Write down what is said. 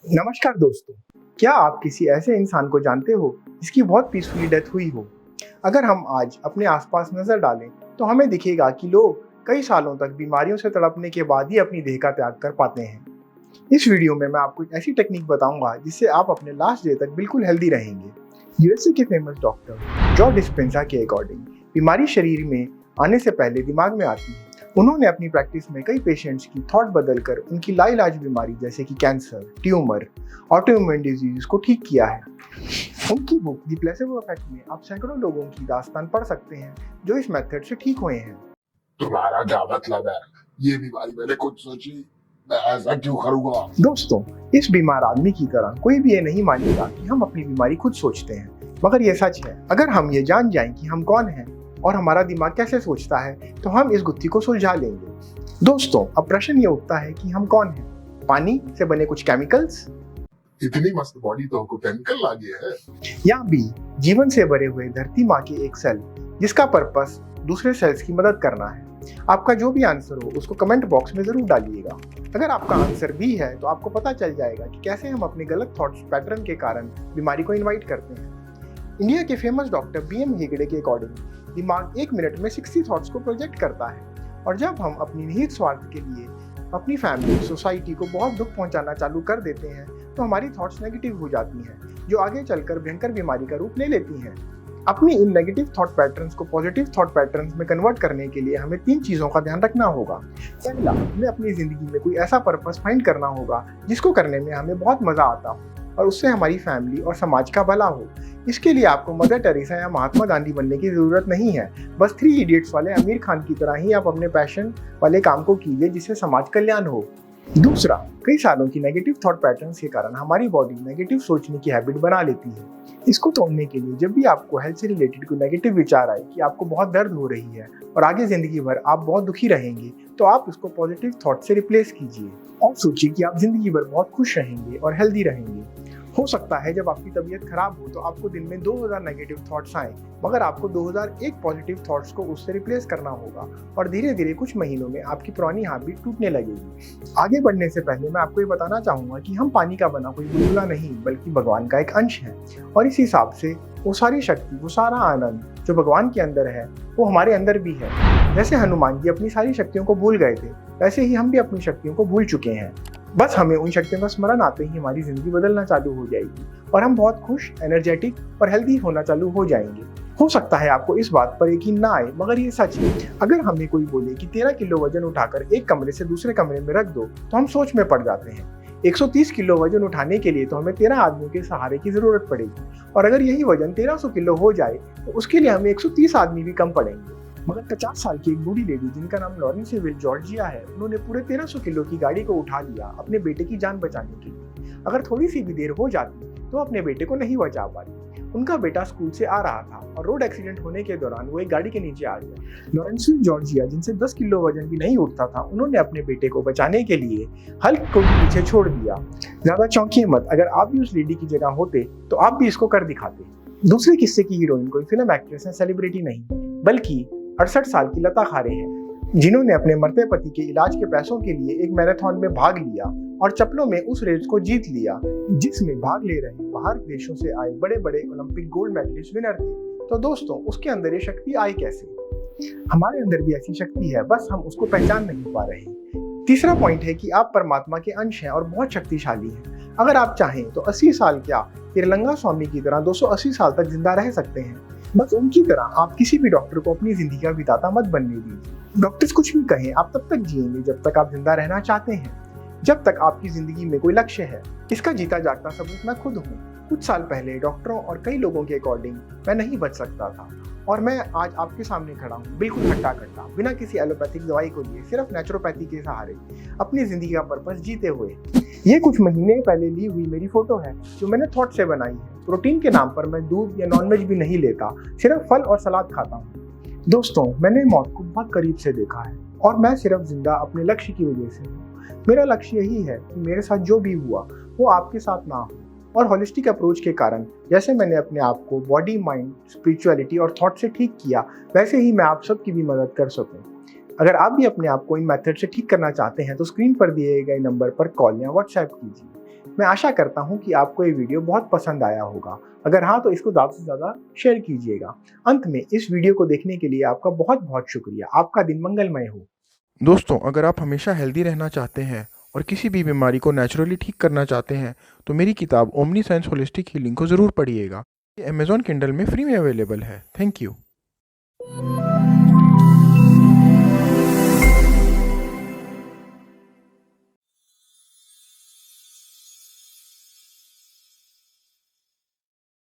नमस्कार दोस्तों, क्या आप किसी ऐसे इंसान को जानते हो जिसकी बहुत पीसफुली डेथ हुई हो? अगर हम आज अपने आसपास नजर डालें तो हमें दिखेगा कि लोग कई सालों तक बीमारियों से तड़पने के बाद ही अपनी देह का त्याग कर पाते हैं। इस वीडियो में मैं आपको एक ऐसी टेक्निक बताऊंगा जिससे आप अपने लास्ट डे तक बिल्कुल हेल्दी रहेंगे। यूएसए के फेमस डॉक्टर जॉ डिस्पेंजा के अकॉर्डिंग बीमारी शरीर में आने से पहले दिमाग में आती है। उन्होंने अपनी प्रैक्टिस में कई पेशेंट्स की थॉट बदलकर उनकी लाइलाज बीमारी जैसे कि कैंसर, ट्यूमर, ऑटोइम्यून डिजीज को ठीक किया है। उनकी बुक द प्लेसेबो इफेक्ट में आप सैकड़ों लोगों की दास्तान पढ़ सकते हैं जो इस मेथड से ठीक हुए हैं। तुम्हारा क्या मतलब है? ये बीमारी मैंने खुद सोची, मैं ऐसा क्यों करूंगा? दोस्तों, इस बीमार आदमी की तरह कोई भी ये नहीं मानेगा कि हम अपनी बीमारी खुद सोचते हैं, मगर ये सच है। अगर हम ये जान जाएं कि हम कौन हैं और हमारा दिमाग कैसे सोचता है तो हम इस गुत्थी को सुलझा लेंगे। दोस्तों, अब प्रश्न ये उठता है कि हम कौन हैं? पानी से बने कुछ केमिकल्स, इतनी मस्त बॉडी तो हमको केमिकल लागे है, या भी जीवन से भरे हुए धरती माँ के एक सेल जिसका पर्पस दूसरे सेल्स की मदद करना है? आपका जो भी आंसर हो उसको कमेंट बॉक्स में जरूर डालिएगा। अगर आपका आंसर भी है तो आपको पता चल जाएगा कि कैसे हम अपने गलत थॉट्स पैटर्न के कारण बीमारी को इनवाइट करते हैं। इंडिया के फेमस डॉक्टर बीएम हेगड़े के अकॉर्डिंग दिमाग 1 मिनट में 60 थॉट्स को प्रोजेक्ट करता है, और जब हम अपनी निहित स्वार्थ के लिए अपनी फैमिली, सोसाइटी को बहुत दुख पहुंचाना चालू कर देते हैं तो हमारी थॉट्स नेगेटिव हो जाती हैं, जो आगे चलकर भयंकर बीमारी का रूप ले लेती हैं। अपनी इन नेगेटिव थॉट पैटर्न्स को पॉजिटिव थॉट पैटर्न्स में कन्वर्ट करने के लिए हमें 3 चीज़ों का ध्यान रखना होगा। पहला, हमें अपनी ज़िंदगी में कोई ऐसा पर्पस फाइंड करना होगा जिसको करने में हमें बहुत मज़ा आता हो और उससे हमारी फैमिली और समाज का भला हो। इसके लिए आपको मदर टेरेसा या महात्मा गांधी बनने की ज़रूरत नहीं है। बस 3 इडियट्स वाले आमिर खान की तरह ही आप अपने पैशन वाले काम को कीजिए जिससे समाज कल्याण हो। दूसरा, कई सालों की नेगेटिव थॉट पैटर्न्स के कारण हमारी बॉडी नेगेटिव सोचने की हैबिट बना लेती है। इसको तोड़ने के लिए जब भी आपको हेल्थ से रिलेटेड कोई नेगेटिव विचार आए कि आपको बहुत दर्द हो रही है और आगे जिंदगी भर आप बहुत दुखी रहेंगे, तो आप उसको पॉजिटिव थॉट से रिप्लेस कीजिए और सोचिए कि आप जिंदगी भर बहुत खुश रहेंगे और हेल्दी रहेंगे। हो सकता है जब आपकी तबीयत खराब हो तो आपको दिन में 2000 नेगेटिव थॉट्स आए, मगर आपको 2001 पॉजिटिव थॉट्स को उससे रिप्लेस करना होगा और धीरे धीरे कुछ महीनों में आपकी पुरानी हैबिट टूटने लगेगी। आगे बढ़ने से पहले मैं आपको ये बताना चाहूँगा कि हम पानी का बना कोई बुलबुला नहीं बल्कि भगवान का एक अंश है, और इस हिसाब से वो सारी शक्ति, वो सारा आनंद जो भगवान के अंदर है वो हमारे अंदर भी है। जैसे हनुमान जी अपनी सारी शक्तियों को भूल गए थे, वैसे ही हम भी अपनी शक्तियों को भूल चुके हैं। बस हमें उन शक्तियों का स्मरण आते ही हमारी जिंदगी बदलना चालू हो जाएगी और हम बहुत खुश, एनर्जेटिक और हेल्दी होना चालू हो जाएंगे। हो सकता है आपको इस बात पर यकीन ना आए, मगर ये सच है। अगर हमें कोई बोले कि 13 किलो वजन उठाकर एक कमरे से दूसरे कमरे में रख दो तो हम सोच में पड़ जाते हैं। 130 किलो वजन उठाने के लिए तो हमें 13 आदमियों के सहारे की जरूरत पड़ेगी, और अगर यही वजन 1300 किलो हो जाए तो उसके लिए हमें 130 आदमी भी कम पड़ेंगे। मगर 50 साल की एक बूढ़ी लेडी जिनका नाम लॉरेंसिविल जॉर्जिया है, उन्होंने पूरे 1300 किलो की गाड़ी को उठा लिया अपने बेटे की जान बचाने के लिए। अगर थोड़ी सी भी देर हो जाती तो अपने बेटे को नहीं बचा पाती। उनका बेटा स्कूल से आ रहा था और रोड एक्सीडेंट होने के दौरान वो एक गाड़ी के नीचे आ गया। लॉरेंसिविल जॉर्जिया, जिनसे 10 किलो वजन भी नहीं उठता था, उन्होंने अपने बेटे को बचाने के लिए हल्क को भी पीछे छोड़ दिया। ज्यादा चौंकिए मत, अगर आप भी उस लेडी की जगह होते तो आप भी इसको कर दिखाते। दूसरे किस्से की हीरोइन कोई फिल्म एक्ट्रेस या सेलिब्रिटी नहीं बल्कि 68 साल की लता खारे हैं, जिन्होंने अपने मरते पति के इलाज के पैसों के लिए एक मैराथन में भाग लिया और चप्पलों में उस रेस को जीत लिया जिसमें भाग ले रहे बाहर देशों से आए बड़े बड़े ओलंपिक गोल्ड मेडलिस्ट विनर थे। तो दोस्तों, उसके अंदर ये शक्ति आई कैसे? हमारे अंदर भी ऐसी शक्ति है, बस हम उसको पहचान नहीं पा रहे। तीसरा पॉइंट है कि आप परमात्मा के अंश हैं और बहुत शक्तिशाली हैं। अगर आप चाहें तो 80 साल क्या तिरलंगा स्वामी की तरह 280 साल तक जिंदा रह सकते हैं। बस उनकी तरह आप किसी भी डॉक्टर को अपनी जिंदगी का विधाता मत बनने दीजिए। डॉक्टर्स कुछ भी कहें, आप तब तक जिएंगे जब तक आप जिंदा रहना चाहते हैं, जब तक आपकी जिंदगी में कोई लक्ष्य है। इसका जीता जागता सबूत मैं खुद हूँ। कुछ साल पहले डॉक्टरों और कई लोगों के अकॉर्डिंग मैं नहीं बच सकता था, और मैं आज आपके सामने खड़ा हूँ बिल्कुल हट्टा कट्टा, बिना किसी एलोपैथिक दवाई को लिए, सिर्फ नेचुरोपैथी के सहारे अपनी जिंदगी का पर्पस जीते हुए। ये कुछ महीने पहले ली हुई मेरी फोटो है जो मैंने थॉट से बनाई है। प्रोटीन के नाम पर मैं दूध या नॉनवेज भी नहीं लेता, सिर्फ फल और सलाद खाता हूँ। दोस्तों, मैंने मौत को बहुत करीब से देखा है और मैं सिर्फ जिंदा अपने लक्ष्य की वजह से हूँ। मेरा लक्ष्य यही है कि मेरे साथ जो भी हुआ वो आपके साथ ना हो, और होलिस्टिक अप्रोच के कारण जैसे मैंने अपने आप को बॉडी, माइंड, स्पिरिचुअलिटी और थॉट से ठीक किया, वैसे ही मैं आप सबकी भी मदद कर सकूं। अगर आप भी अपने आप को इन मेथड से ठीक करना चाहते हैं तो स्क्रीन पर दिए गए नंबर पर कॉल या व्हाट्सएप कीजिए। मैं आशा करता हूँ कि आपको ये वीडियो बहुत पसंद आया होगा। अगर हाँ तो इसको ज़्यादा से ज़्यादा शेयर कीजिएगा। अंत में इस वीडियो को देखने के लिए आपका बहुत बहुत शुक्रिया। आपका दिन मंगलमय हो। दोस्तों, अगर आप हमेशा हेल्दी रहना चाहते हैं और किसी भी बीमारी को नेचुरली ठीक करना चाहते हैं तो मेरी किताब ओमनी साइंस होलिस्टिक हीलिंग को ज़रूर पढ़िएगा। ये अमेज़ॉन किंडल में फ्री में अवेलेबल है। Thank you.